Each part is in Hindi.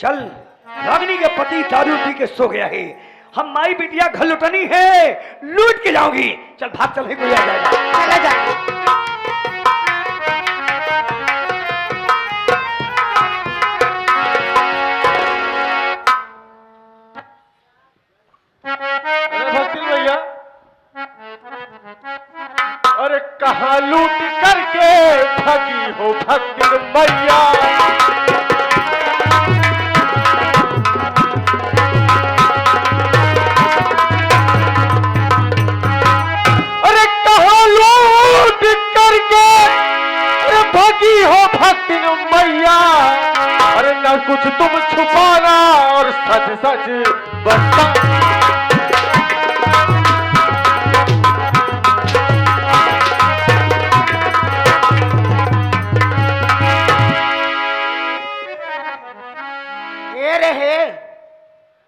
चल, रागिनी के पति दारू पी के सो गया है। हम माई बिटिया घर लुटनी है, लूट के जाऊंगी। चल भाग, चल, कोई आ जाएगा। चला जा। भैया, अरे कहाँ लूट करके भगी हो भक्तिन मैया। अरे कहाँ लूट करके भगी हो भक्तिन मैया। अरे न कुछ तुम छुपाना और सच सच बता।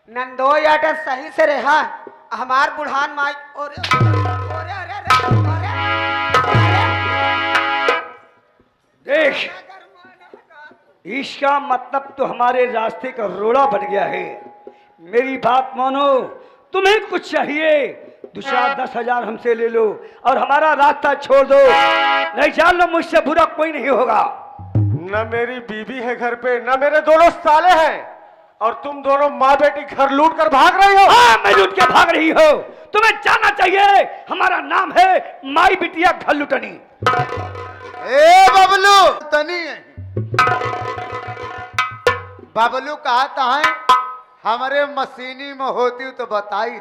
नंदो याटा सही से रहा हमार बुढ़ान माई। ओरे ओरे अरे देख, इसका मतलब तो हमारे रास्ते का रोड़ा बन गया है। मेरी बात मानो, तुम्हें कुछ चाहिए 2-10,000 हमसे ले लो और हमारा रास्ता छोड़ दो। नहीं जान लो, मुझसे बुरा कोई नहीं होगा। न मेरी बीवी है घर पे, न मेरे दोनों साले हैं, और तुम दोनों माँ बेटी घर लूट कर भाग रही हो। हाँ, मैं लूट के भाग रही हो। तुम्हें जानना चाहिए, हमारा नाम है माई बिटिया घर लुटनी। ए बबलू तनी बबलू कहता है हमारे मशीनी में होती तो बताई।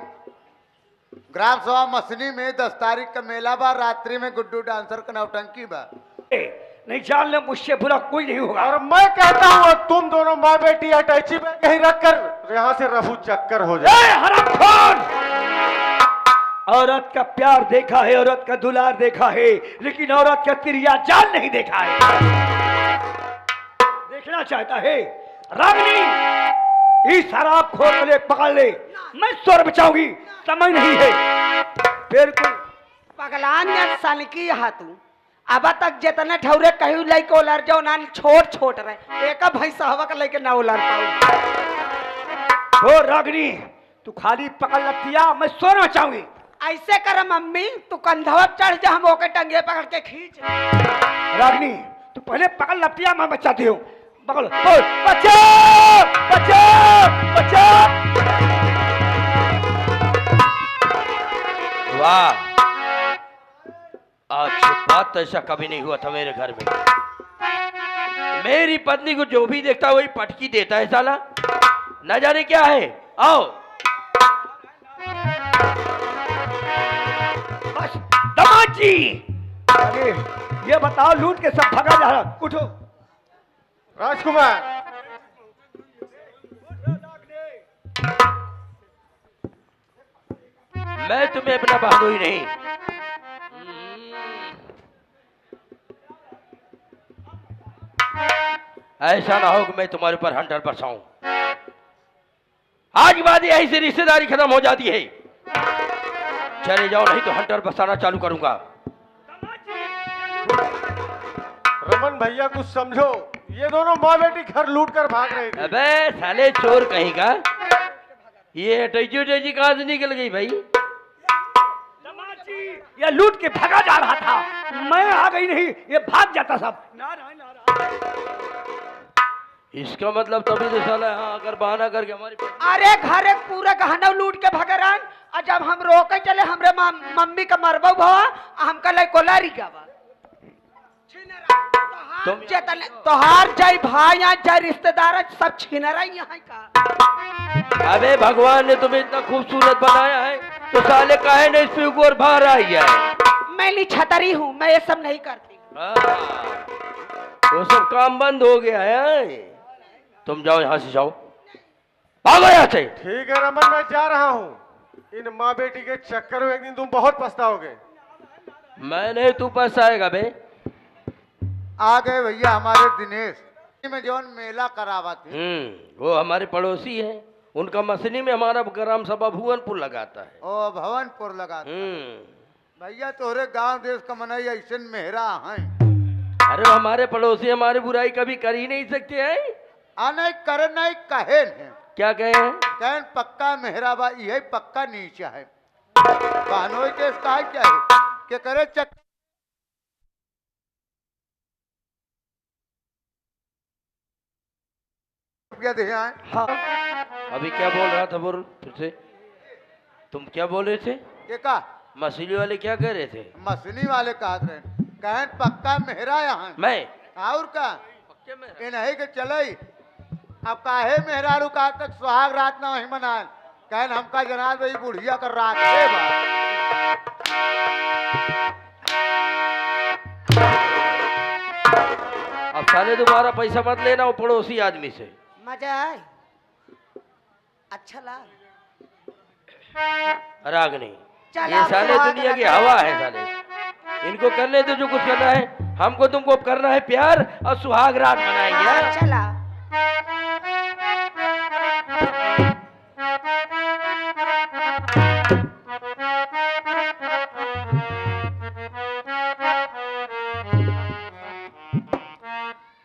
ग्राम सभा मशीनी में 10 तारीख का मेला बा, रात्रि में गुड्डू डांसर का नौटंकी बा। नहीं जान ले, मुझसे बुरा कोई नहीं होगा। और मैं कहता हूँ तुम दोनों माँ बेटी अटैची में कहीं रखकर यहाँ से रफू चक्कर हो जाए। हरामखोर! औरत का प्यार देखा है, औरत का दुलार देखा है, लेकिन औरत का तिरिया जाल नहीं देखा है। देखना चाहता है रागिनी, इस शराब खोर को ले पकड़ ले, मैं स्वर बचाऊंगी। समय नहीं है। फिर कोई पगलान या सनकी यहाँ तू अब तक जितने ठौरे कहीं लेके उलर जाओ ना, छोट रहे एक भैंसा हवा का लेके ना उलर पाऊ। हो रागिनी, तू खाली पकड़ लतिया, मैं स्वर बचाऊंगी। ऐसे कर मम्मी, तू कंधवा चढ़ जा, हम ओके टंगे पकड़ के खींच। रागिनी, तू पहले पकड़ लतिया, मैं बचाती हूँ। पकड़, बचाओ बचाओ बचाओ। वाह, आज बात तो ऐसा कभी नहीं हुआ था मेरे घर में। मेरी पत्नी को जो भी देखता है वही पटकी देता है साला, न जाने क्या है। आओ। बस दामाद जी, अरे ये बताओ, लूट के सब भगा जा रहा। उठो राजकुमार। मैं तुम्हें अपना बहादुरी नहीं। ऐसा ना हो कि मैं तुम्हारे ऊपर हंटर बरसाऊं। आज के बाद यहीं से रिश्तेदारी खत्म हो जाती है। चले जाओ, नहीं तो हंटर बरसाना चालू करूंगा। रमन भैया कुछ समझो, ये दोनों माँ बेटी घर लूट कर भाग रहे थे। अबे साले चोर कहीं का, ये टैची कहां से निकल गई भाई? ये लूट के भगा जा रहा था, मैं आ गई नहीं, ये भाग जाता सब। इसका मतलब तभी तो साला यहाँ आकर बहाना करके हमारी। अरे घर एक पूरा गहना लूट के भगरान, और जब हम रोके चले हमरे मम्मी का मरबो भवा, हमका ले कोलारी गावा। तोहार जय भाई यहाँ जय रिश्तेदार सब छिनरा यहाँ का। अबे भगवान ने तुम्हें इतना खूबसूरत बनाया है तो साले काहे ने इस पे ऊपर बाहर आई है। मैं छतरी हूँ, मैं ये सब नहीं करती। वो सब काम बंद हो गया है। तुम जाओ, यहाँ से जाओ, भागो यहाँ से। ठीक है रमन, मैं जा रहा हूँ। इन माँ बेटी के चक्कर में एक दिन तुम बहुत पछताओगे। मैं नहीं, तू पछताएगा बे। आ गए भैया हमारे दिनेश में जौन मेला करावा थे। वो हमारे पड़ोसी हैं, उनका मसनी में हमारा ग्राम सभा भुवनपुर लगाता है। ओ भवनपुर लगाता भैया, तोरे गांव देश का मनई ऐसे मेहरा है। अरे हमारे पड़ोसी हमारी बुराई कभी कर ही नहीं सकते हैं। आ नहीं करे नहीं कहे नहीं क्या कहे हैं? कहन पक्का मेहराबा यही पक्का नीचा है बहनोई के इसका है क्या है कि करे चक रुपया दे आए हाँ अभी क्या बोल रहा था बोल फिर से। तुम क्या बोल रहे थे? ये का मछली वाले क्या कह रहे थे? मछली वाले कहा रहे कहन पक्का मेहरा यहाँ मैं और का पक्के में ये नहीं के चलई अब काहे मेहरारू का तक सुहाग रात ना वही मनाए कहन हमका जनाब भाई बुढ़िया कर रात है बा अब साले दोबारा पैसा मत लेना वो पड़ोसी आदमी से। मजा आए अच्छा लगा रागनी चला ये साले सुहाग दुनिया की रात। हवा है साले। इनको करने दो जो कुछ करना है, हमको तुमको करना है प्यार और सुहाग रात मनाएंगे। हाँ, हाँ? चला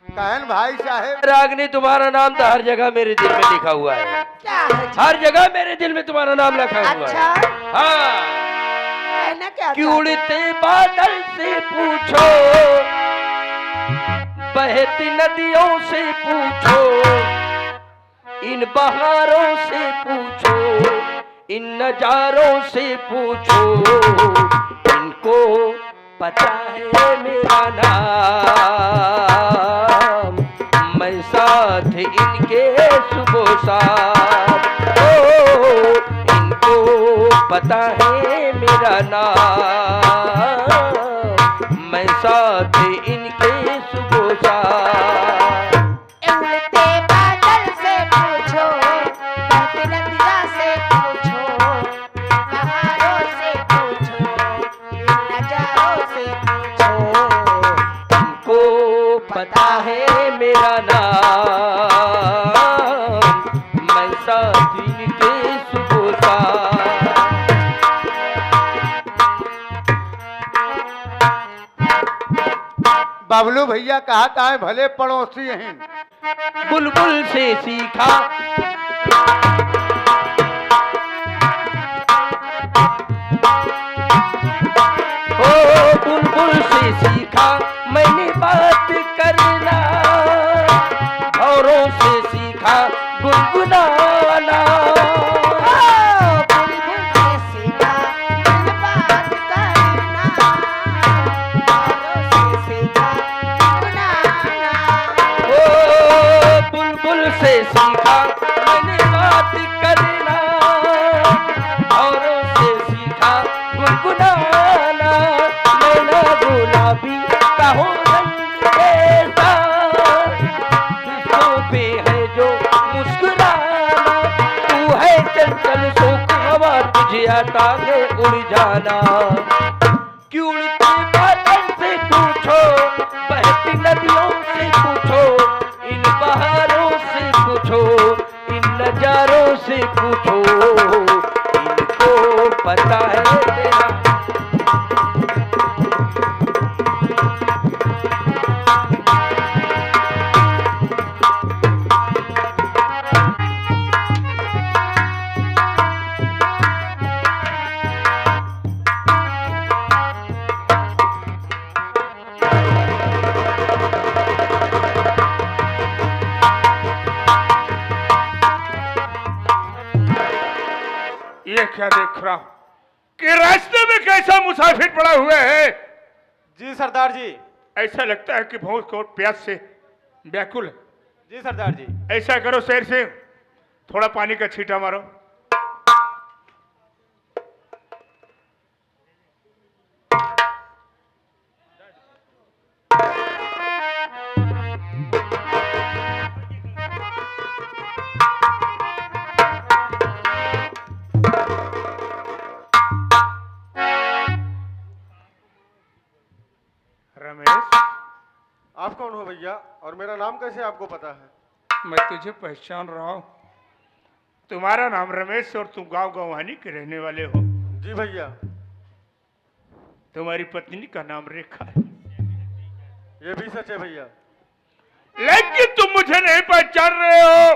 कहन भाई साहेब रागनी तुम्हारा नाम तो हर जगह मेरे दिल में लिखा हुआ है। क्या है जी? हर जगह मेरे दिल में तुम्हारा नाम लिखा हुआ अच्छा है। हाँ कहना क्या क्यों चाहते? उड़ते बादल से पूछो, बहती नदियों से पूछो, इन बहारों से पूछो, इन नजारों से पूछो, इनको पता है मेरा नाम, मैं साथ इनके सुबह शाम। ओ इनको पता है मेरा नाम, मैं साथ इनके सुबह शाम। उड़ते बादल से पूछो, बहती नदिया से पूछो, बहारों से पूछो, इन नजारों से पूछो, इनको पता है मेरा नाम, मैं साथ इनके सुबह शाम। बबलू भैया कहा था भले पड़ोसी हैं बुलबुल से सीखा ओ बुलबुल से सीखा मैंने बात करना, औरों से सीखा गुनगुनाना। बुलबुल से सीखा दिल बात करना, औरों से सीखा गुनगुनाना। ओ बुलबुल से सीखा मैंने बात करना, औरों से सीखा गुनगुनाना। मैना गुलाबी कहो रंग कैसा, किसों पे है जो मुस्कुराना, तू है चंचल शोक हवा तुझे आता है उड़ जाना। क्यों उड़ते बादल से पूछो, बहती नदियों से पूछो, इन बहारों से पूछो, इन नजारों से पूछो, इनको पता है तेरा। ये क्या देख रहा हूं कि रास्ते में कैसा मुसाफिर पड़ा हुआ है? जी सरदार जी। ऐसा लगता है कि भूख और प्यास से व्याकुल है। जी सरदार जी। ऐसा करो शेर से थोड़ा पानी का छींटा मारो। रमेश, आप कौन हो भैया और मेरा नाम कैसे आपको पता है? मैं तुझे पहचान रहा हूं। तुम्हारा नाम रमेश और तुम गांव गंवानी के रहने वाले हो। जी भैया। तुम्हारी पत्नी का नाम रेखा है। ये भी सच है भैया। लेकिन तुम मुझे नहीं पहचान रहे हो।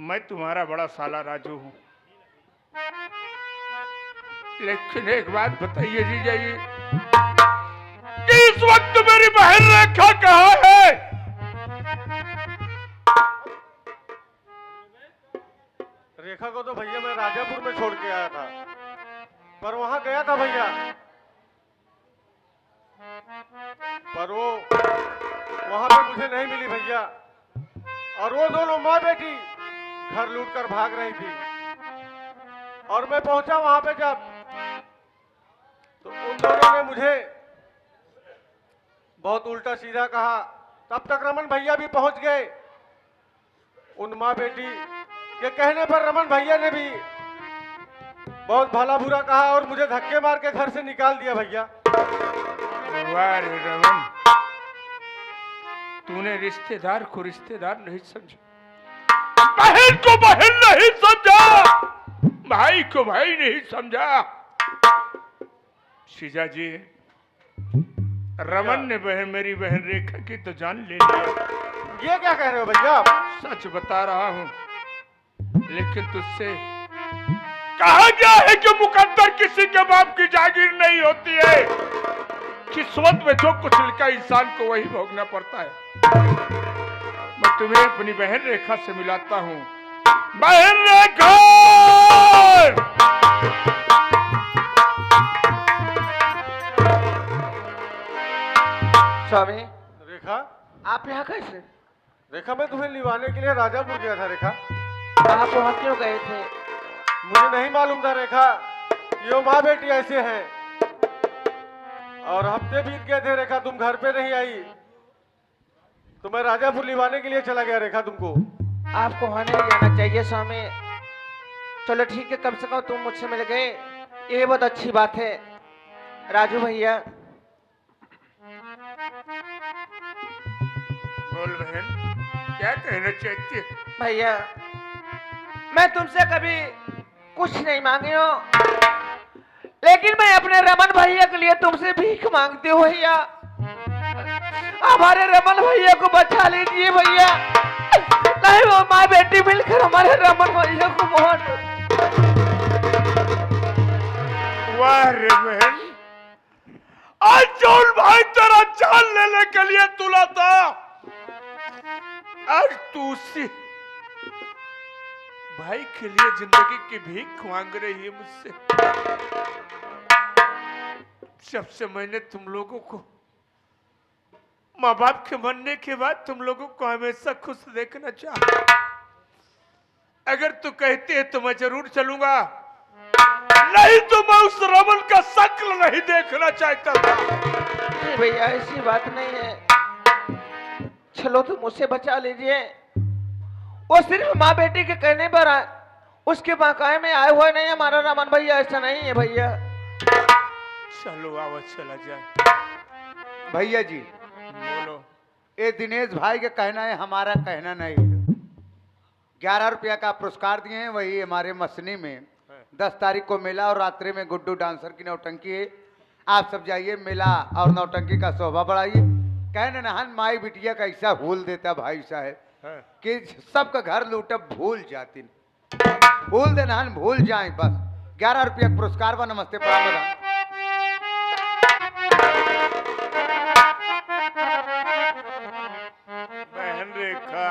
मैं तुम्हारा बड़ा साला राजू हूं। लेकिन एक बात बताइए जीजा जी कि इस वक्त मेरी बहन रेखा कहाँ है? रेखा को तो भैया मैं राजापुर में छोड़ के आया था, पर वहां गया था भैया, पर वो वहां पे मुझे नहीं मिली भैया। और वो दोनों माँ बेटी घर लूट कर भाग रही थी, और मैं पहुंचा वहां पे जब, तो उन दोनों ने मुझे बहुत उल्टा सीधा कहा। तब तक रमन भैया भी पहुंच गए। उन माँ बेटी के कहने पर रमन भैया ने भी बहुत भला बुरा कहा और मुझे धक्के मार के घर से निकाल दिया भैया। वाह रे रमन, तूने रिश्तेदार को रिश्तेदार नहीं समझा, बहन को बहन नहीं समझा, भाई को भाई नहीं समझा। शीजा जी, रमन ने मेरी बहन रेखा की तो जान ले लिया। ये क्या कह रहे हो भैया? सच बता रहा हूं, लेकिन तुझसे कहा गया है कि मुकद्दर किसी के बाप की जागीर नहीं होती है। किस्मत में जो कुछ लिखा इंसान को वही भोगना पड़ता है। मैं तुम्हें अपनी बहन रेखा से मिलाता हूं। बहन रेखा! स्वामी, रेखा, आप यहाँ कैसे? रेखा मैं तुम्हें निभाने के लिए राजापुर गया था रेखा। आप वहाँ क्यों गए थे? मुझे नहीं मालूम था रेखा, ये माँ बेटी ऐसे हैं। और हफ्ते बीत गए थे रेखा, तुम घर पे नहीं आई, तो मैं राजापुर निभाने के लिए चला गया रेखा तुमको। आपको वहाँ नहीं जाना चाहिए स्वामी। चलो ठीक है, कम से कम तुम मुझसे मिल गए, ये बहुत अच्छी बात है। राजू भैया, बोल बहन, क्या कहना चाहती है? भैया मैं तुमसे कभी कुछ नहीं मांगी हूँ, लेकिन मैं अपने रमन भैया के लिए तुमसे भीख मांगती हूँ। भैया हमारे रमन भैया को बचा लीजिए भैया, नहीं वो माँ बेटी मिलकर हमारे रमन भैया को मार। वाह रे बहन, आज जौन भाई तेरा जान लेने के लिए तुला था, आज तू उसी भाई के लिए जिंदगी की भीख मांग रही है मुझसे। जब से मैंने तुम लोगों को माँ बाप के मरने के बाद तुम लोगों को हमेशा खुश देखना चाहा। अगर तू कहती है तो मैं जरूर चलूंगा, नहीं तो मैं उस रमन का शक्ल नहीं देखना चाहता था। नहीं भैया, ऐसी बात नहीं है। चलो तुम मुझसे बचा लीजिए। वो सिर्फ माँ बेटी के कहने पर उसके बाकाये में आए हुए नहीं, हमारा रमन भैया ऐसा नहीं है भैया। चलो आवाज चला जाए। भैया जी, बोलो। ये दिनेश भाई का कहना है, हमारा कहना नहीं है। 11 रुपया का पुरस्कार दिए हैं, वही हमारे मसनी में 10 तारीख को मेला और रात्रि में गुड्डू डांसर की नौटंकी है। आप सब जाइए, मेला और नौटंकी का शोभा बढ़ाइए। कहने नहान माई बिटिया का ऐसा भूल देता भाई साहब कि सबका घर लूटब भूल जाती, भूल दे नहान भूल जाए बस। 11 रुपया पुरस्कार बा। नमस्ते प्रणाम। बहन रेखा,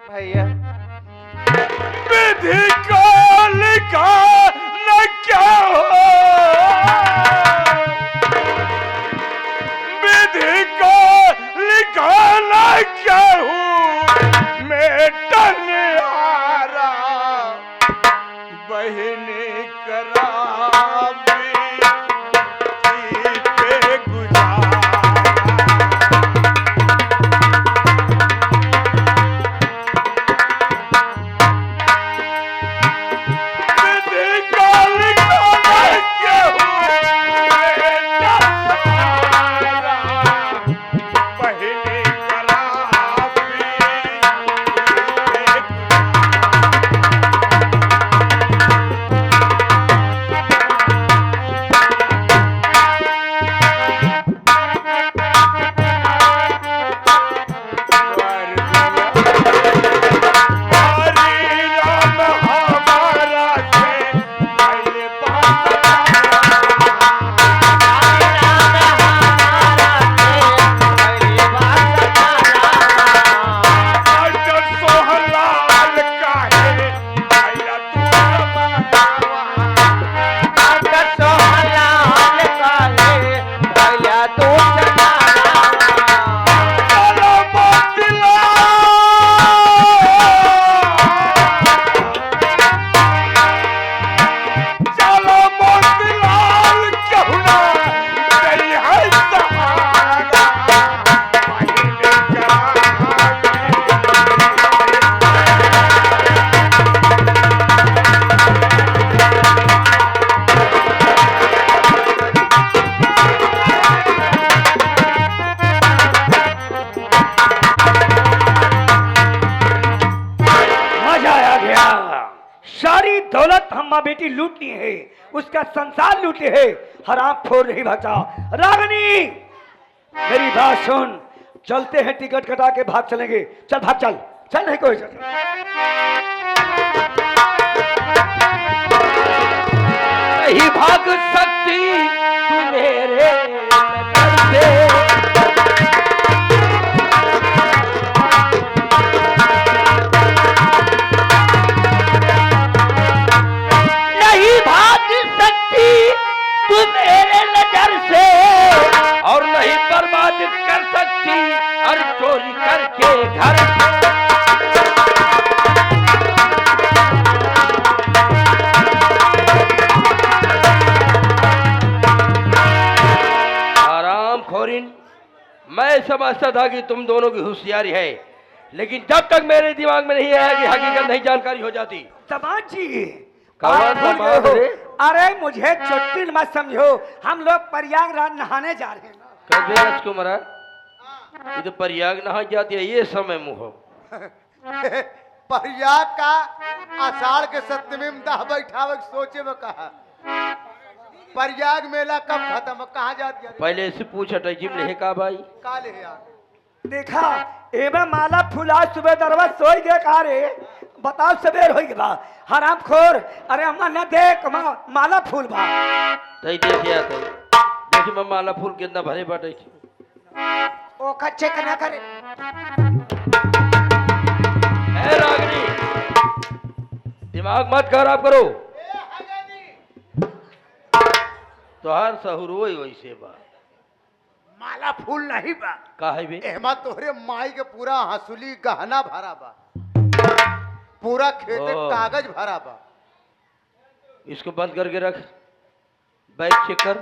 भैया विधि का लिखा न क्या हो, विधि का लिखा न क्या हूँ मैं टनहारा, बहने करा बेटी लूटनी है, उसका संसार लूटे है, हराम खोर नहीं बचा। रागनी मेरी बात सुन, चलते हैं, टिकट कटा के भाग चलेंगे। चल भाग, चल चल, नहीं कोई चल। नहीं भाग सकती तू मेरे नजर से, नहीं भाग सकती तू मेरे नजर से, और नहीं बर्बाद कर सकती और चोरी करके घर से। मैं समझता था कि तुम दोनों की होशियारी है, लेकिन जब तक मेरे दिमाग में नहीं आया कि हकीकत नहीं जानकारी हो जाती। दमाद जी, कौन आप भूल दमाद गए हो। रे? अरे मुझे चोटिल मत समझो, हम लोग प्रयागराज नहाने जा रहे हैं। कभी राजकुमारा, ये तो प्रयाग नहा जाती है, ये समय मुँह प्रयाग का आषाढ़ के सप्तमी में दाह बैठावे के सोचे में कहा प्रयाग मेला कब खत्म, कहाँ जाती है? पहले से पूछ हटाई जिम ले का भाई काले है यार। देखा एमे माला फुला सुबह दरवा सोई गए का रे, बताओ सवेर हो गया हराम खोर। अरे अम्मा न देख माला फूल बा, तई देखिया तई देखी मैं माला फूल कितना भरे बाटे छी। ओ खच्चे कना करे। ए रागनी, दिमाग मत खराब करो, तोहार सहूर वही वैसे बा। माला फूल नहीं बा, काहे बे? एमा तोहरे माई के पूरा हंसुली गहना भरा बा, पूरा खेते ओ। कागज भरा बा। इसको बंद करके रख, बैग चेक कर,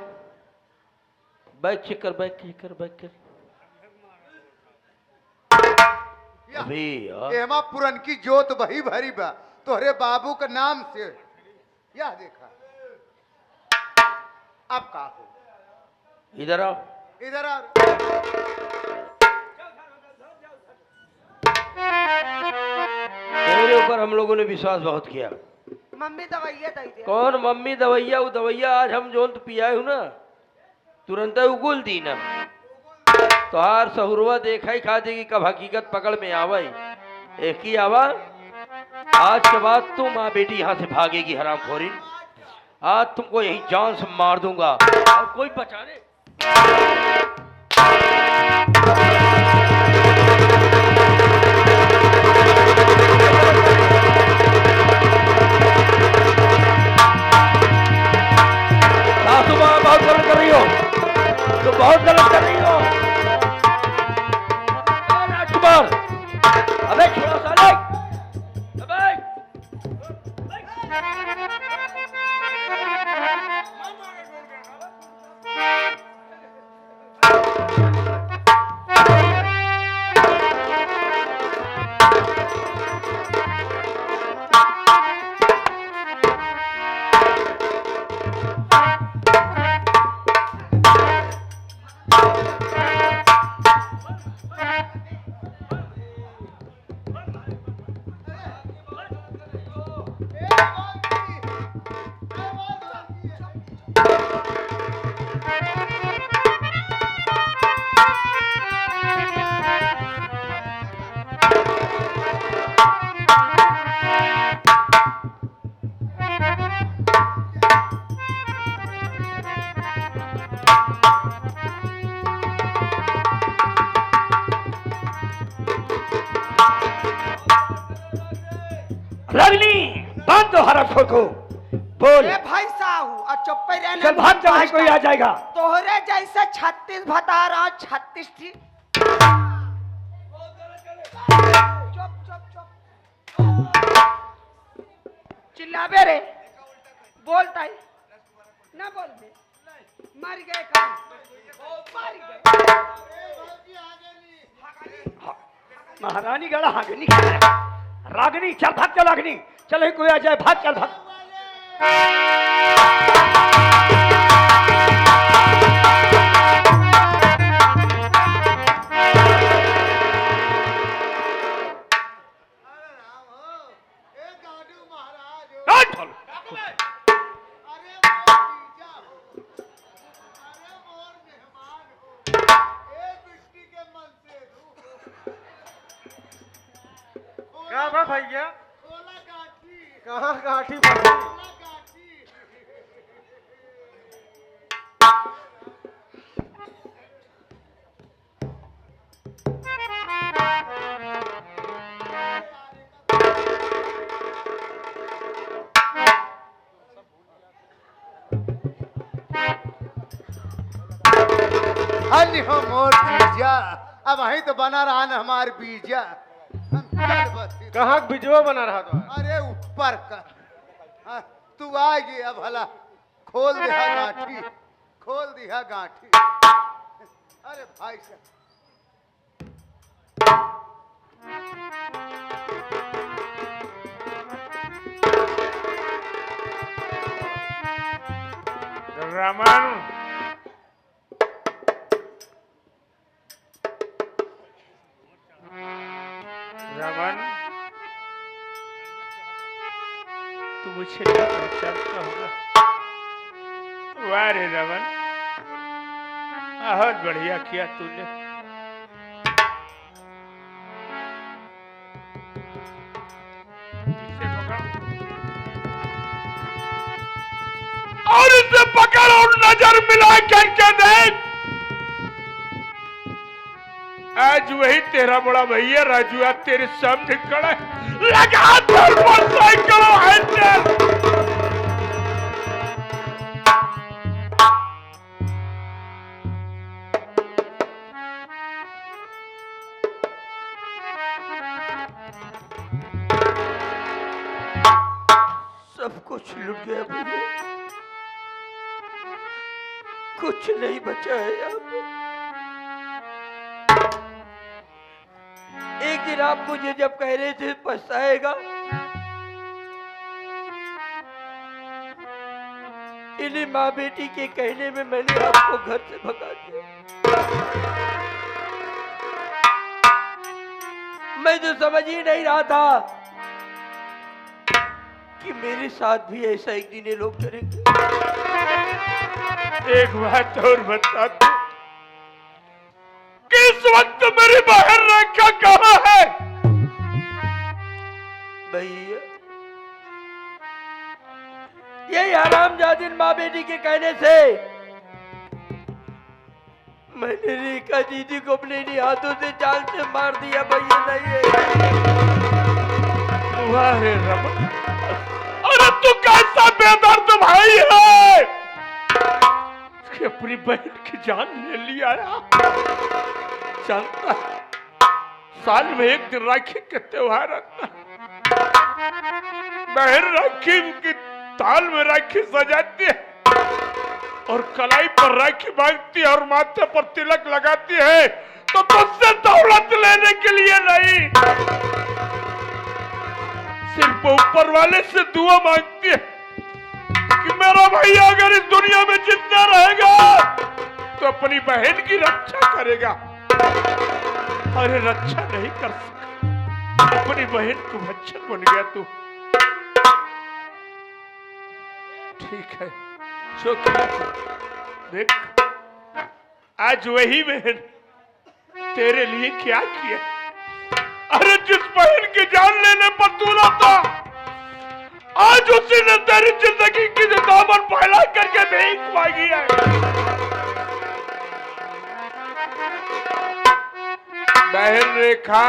बैग चेक कर, बैग चेक कर, बैग कर अभी यार। एमा पुरनकी जोत वही भरी बा तोहरे बाबू के नाम से। यह देखा, अब का हो? इधर आओ। इधर आ। तेरे ऊपर हम लोगों ने विश्वास बहुत किया। मम्मी दवाइया दे दे। कौन मम्मी दवैया? वो दवैया आज हम जोन पियाए हूं ना, तुरंत उगुल दी ना। तोहार सहुरवा देखा ही खा देगी कब हकीकत पकड़ में आवे। एक ही आवा, आज के बाद तुम माँ बेटी यहाँ से भागेगी हरामखोरी। आज तुमको यही जान से मार दूंगा और कोई बचाने। सासू माँ बहुत गलत कर रही हो, तो बहुत गलत कर रही हो। राजकुमार, अबे छोड़ो साले, अबे रगनी बांध दो हरामखोर को। बोल। ए भाई साहू और चुप्पे रहना। चल भाग, चल कोई आ जाएगा। तोहरे जैसे 36 बता रहा 36 थी। चुप चुप चुप, चिल्लाबे रे, बोलता ही ना बोल बे, मर गए काम, मर गए। महारानी गड़ा हागनी रागनी, चल भाग, चल रागनी, चल कोई आ जाए, भाग चल भाग। क्या बा भैया कहाँ गाठी बची? अन्य हो मोर जीजा, अब वहीं तो बना रहा न हमार बीजा। हम चल बसी। कहाँ बिजवा बना रहा था? अरे ऊपर का। हाँ, तू आ गया भला, खोल दिया गांठी, खोल दिया गांठी। अरे भाई साहब, रमन, रमन, तू मुझे नहीं पहचानता होगा। वाह रे रमन, बहुत बढ़िया किया तूने। इसे पकड़ और इसे पकड़ और नजर मिला करके देख। आज वही तेरा बड़ा भैया राजू आज तेरे सामने खड़ा है। लगा दर मोटरसाइकिल हैंडल। सब कुछ लुट गया भैया, कुछ नहीं बचा है यहाँ पे। एक दिन आप मुझे जब कह रहे थे पछताएगा, इन्हीं माँ बेटी के कहने में मैंने आपको घर से भगा दिया। मैं तो समझ ही नहीं रहा था कि मेरे साथ भी ऐसा एक दिन ये लोग करेंगे। एक बात और बता दो, किस वक्त मेरी बहन रेखा कहाँ है? भैया ये हरामजादिन माँ बेटी के कहने से मैंने रेखा दीदी को अपने इन्हीं हाथों से जान से मार दिया भैया। नहीं वाह रे रमन, अरे तू कैसा बेदर्द भाई है कि अपनी बहन की जान ले लिया यार। जानता है, साल में एक दिन राखी के त्योहार आता है। बहन राखी की ताल में राखी सजाती है और कलाई पर राखी बांधती है और माथे पर तिलक लगाती है, तो तुझसे दौलत लेने के लिए नहीं, सिर्फ ऊपर वाले से दुआ मांगती है कि मेरा भैया अगर इस दुनिया में जिंदा रहेगा तो अपनी बहन की रक्षा करेगा। अरे रक्षा नहीं कर सका, अपनी बहन को भक्षक बन गया तू। ठीक है, जो किया देख, आज वही बहन तेरे लिए क्या किया। अरे जिस बहन की जान लेने पर तूला था, आज उसी ने तेरी जिंदगी की दामन फैला करके भीख मांगी है। बहन रेखा,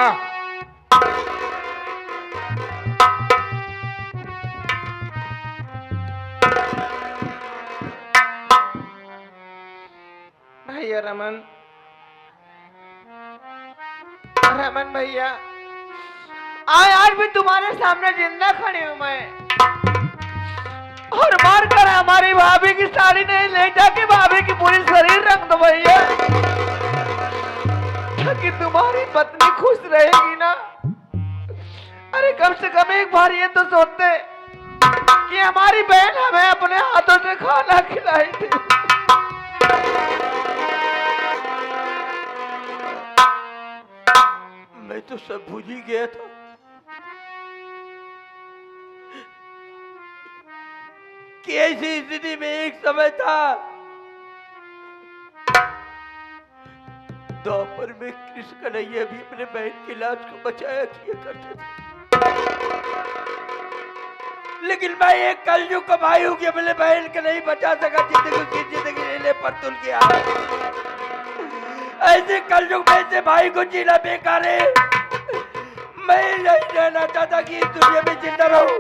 भैया रमन, रमन भैया, आज भी तुम्हारे सामने जिंदा खड़ी हूं मैं, और मार कर हमारी भाभी की साड़ी नहीं ले जाके भाभी की पूरी शरीर रख दो भैया, ताकि तुम्हारी पत्नी खुश रहेगी ना। अरे कम से कम एक बार ये तो सोचते कि हमारी बहन हमें अपने हाथों से खाना खिलाई थी। मैं तो सब भूल ही गया था कि ऐसी स्थिति में एक समय था द्वापर में कृष्ण कन्हैया भी अपने बहन की लाश को बचाया किया करते थे। लेकिन मैं एक कलयुग का भाई हूँ कि अपने बहन को नहीं बचा सका। जिंदगी लेने पर तुल गया। ऐसे कलयुग में से भाई को जीना बेकार है। मैं नहीं रहना चाहता कि इस दुनिया में जिंदा रहूं।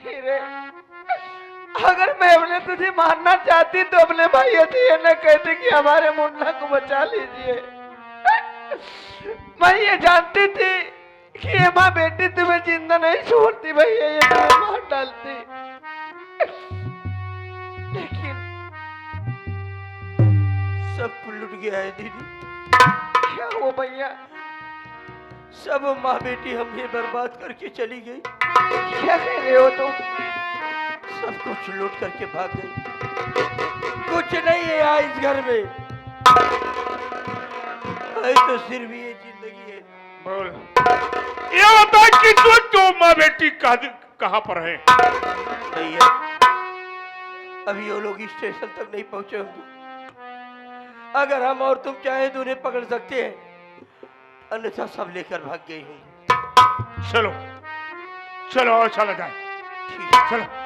हीरे, अगर मैं अपने तुझे मारना चाहती तो अपने भाई ये न कहते कि हमारे मुन्ना को बचा लीजिए। मैं ये जानती थी कि ये माँ बेटी तुम्हें जिंदा नहीं छोड़ती भैया, ये तुम्हें मार डालती। लेकिन सब लुट गया है दीदी। क्या हुआ भैया? सब माँ बेटी हमें बर्बाद करके चली गई। क्या कह रहे हो तुम? सब कुछ लूट करके भाग गई। कुछ नहीं है यहाँ इस घर में, है तो सिर्फ ये जिंदगी है। बोल, ये बता कि तू माँ बेटी कहाँ पर है? भैया अभी वो लोग स्टेशन तक नहीं पहुंचे होंगे। अगर हम और तुम चाहें तो उन्हें पकड़ सकते हैं, अन्यथा सब लेकर भाग गई होंगी। चलो चलो और चला जाए। ठीक है चलो।